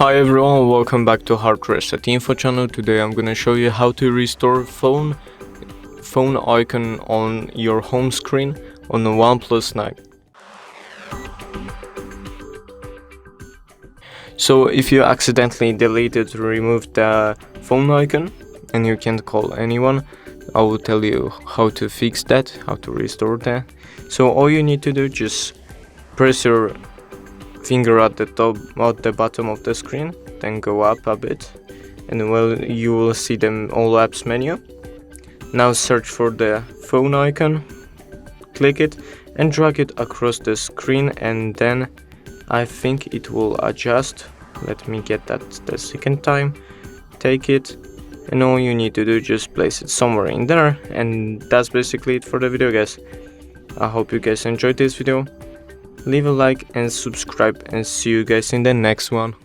Hi everyone, welcome back to HardReset.Info channel. Today I'm gonna show you how to restore phone icon on your home screen on the OnePlus 9. So if you accidentally deleted or removed the phone icon and you can't call anyone, I will tell you how to fix that, how to restore that. So all you need to do, just press your finger at the bottom of the screen, then go up a bit, and you will see the all apps menu. Now search for the phone icon, click it and drag it across the screen, and then I think it will adjust. Let me get that the second time. Take it, and all you need to do, just place it somewhere in there, and that's basically it for the video, guys. I hope you guys enjoyed this video. Leave a like and subscribe, and see you guys in the next one.